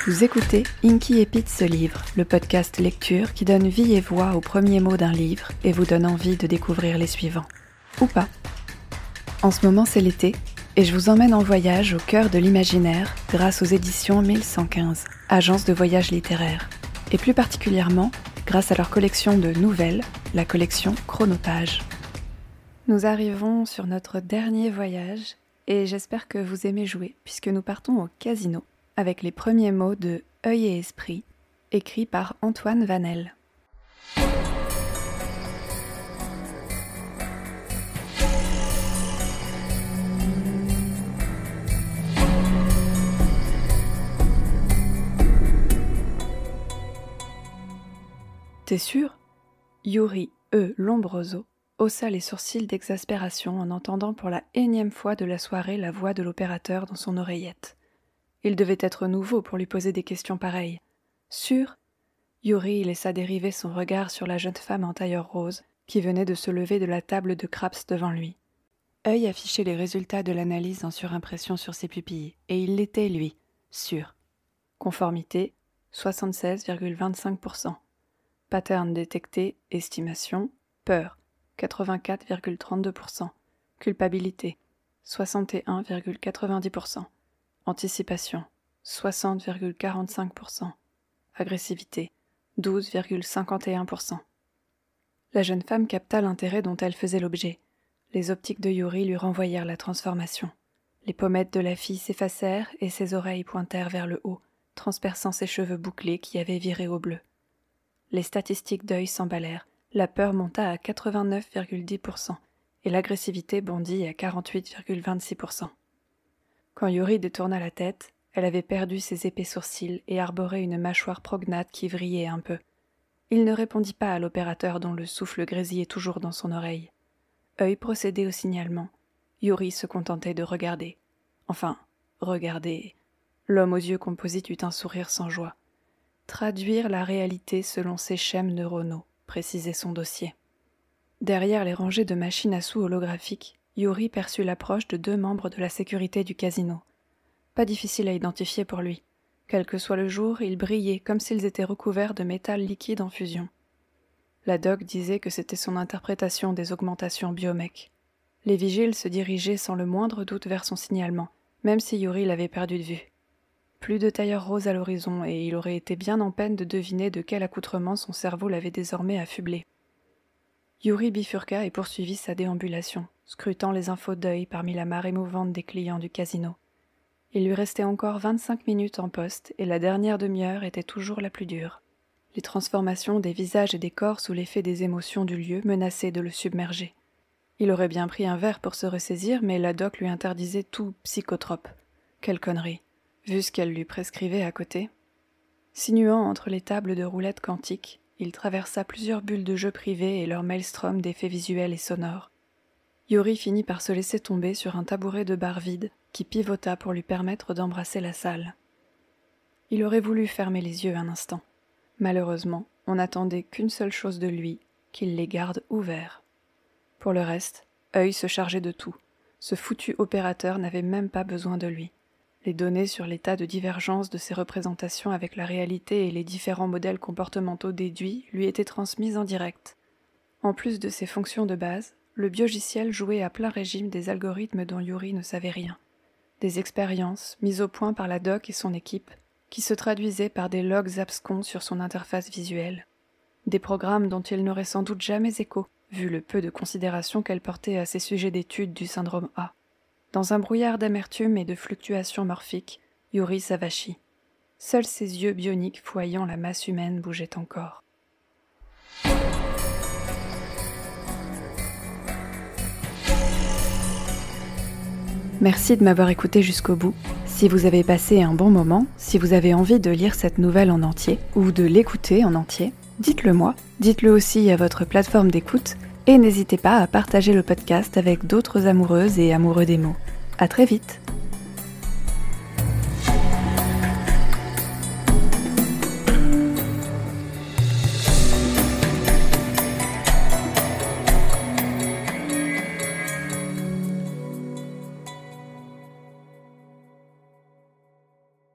Vous écoutez Inky et Pete se livrent, le podcast lecture qui donne vie et voix aux premiers mots d'un livre et vous donne envie de découvrir les suivants. Ou pas. En ce moment c'est l'été et je vous emmène en voyage au cœur de l'imaginaire grâce aux éditions 1115, agence de voyage littéraire. Et plus particulièrement grâce à leur collection de nouvelles, la collection Chronopage. Nous arrivons sur notre dernier voyage et j'espère que vous aimez jouer puisque nous partons au casino avec les premiers mots de Œil et Esprit, écrits par Antoine Vanel. T'es sûr ? Yuri Lombroso haussa les sourcils d'exaspération en entendant pour la énième fois de la soirée la voix de l'opérateur dans son oreillette. Il devait être nouveau pour lui poser des questions pareilles. Sûr ? Yuri laissa dériver son regard sur la jeune femme en tailleur rose qui venait de se lever de la table de craps devant lui. Œil affichait les résultats de l'analyse en surimpression sur ses pupilles, et il l'était, lui, sûr. Conformité, 76,25%. Pattern détecté, estimation, peur, 84,32%. Culpabilité, 61,90%. Anticipation, 60,45%. Agressivité, 12,51%. La jeune femme capta l'intérêt dont elle faisait l'objet. Les optiques de Yuri lui renvoyèrent la transformation. Les pommettes de la fille s'effacèrent et ses oreilles pointèrent vers le haut, transperçant ses cheveux bouclés qui avaient viré au bleu. Les statistiques d'Œil s'emballèrent. La peur monta à 89,10% et l'agressivité bondit à 48,26%. Quand Yuri détourna la tête, elle avait perdu ses épais sourcils et arborait une mâchoire prognate qui vrillait un peu. Il ne répondit pas à l'opérateur dont le souffle grésillait toujours dans son oreille. Œil procédait au signalement. Yuri se contentait de regarder. Enfin, regarder. L'homme aux yeux composites eut un sourire sans joie. Traduire la réalité selon ses schèmes neuronaux, précisait son dossier. Derrière les rangées de machines à sous holographiques, Yuri perçut l'approche de 2 membres de la sécurité du casino. Pas difficile à identifier pour lui. Quel que soit le jour, ils brillaient comme s'ils étaient recouverts de métal liquide en fusion. La doc disait que c'était son interprétation des augmentations biomech. Les vigiles se dirigeaient sans le moindre doute vers son signalement, même si Yuri l'avait perdu de vue. Plus de tailleurs roses à l'horizon, et il aurait été bien en peine de deviner de quel accoutrement son cerveau l'avait désormais affublé. Yuri bifurqua et poursuivit sa déambulation, scrutant les infos d'Œil parmi la marée mouvante des clients du casino. Il lui restait encore 25 minutes en poste, et la dernière demi-heure était toujours la plus dure. Les transformations des visages et des corps sous l'effet des émotions du lieu menaçaient de le submerger. Il aurait bien pris un verre pour se ressaisir, mais la doc lui interdisait tout psychotrope. Quelle connerie, vu ce qu'elle lui prescrivait à côté. Sinuant entre les tables de roulette quantique, il traversa plusieurs bulles de jeux privés et leur maelstrom d'effets visuels et sonores. Yuri finit par se laisser tomber sur un tabouret de bar vide qui pivota pour lui permettre d'embrasser la salle. Il aurait voulu fermer les yeux un instant. Malheureusement, on n'attendait qu'une seule chose de lui, qu'il les garde ouverts. Pour le reste, Œil se chargeait de tout. Ce foutu opérateur n'avait même pas besoin de lui. Les données sur l'état de divergence de ses représentations avec la réalité et les différents modèles comportementaux déduits lui étaient transmises en direct. En plus de ses fonctions de base, le biogiciel jouait à plein régime des algorithmes dont Yuri ne savait rien. Des expériences mises au point par la doc et son équipe, qui se traduisaient par des logs abscons sur son interface visuelle. Des programmes dont il n'aurait sans doute jamais écho, vu le peu de considération qu'elle portait à ses sujets d'étude du syndrome A. Dans un brouillard d'amertume et de fluctuations morphiques, Yuri s'avachit. Seuls ses yeux bioniques foyant la masse humaine bougeaient encore. Merci de m'avoir écouté jusqu'au bout. Si vous avez passé un bon moment, si vous avez envie de lire cette nouvelle en entier, ou de l'écouter en entier, dites-le moi, dites-le aussi à votre plateforme d'écoute, et n'hésitez pas à partager le podcast avec d'autres amoureuses et amoureux des mots. À très vite!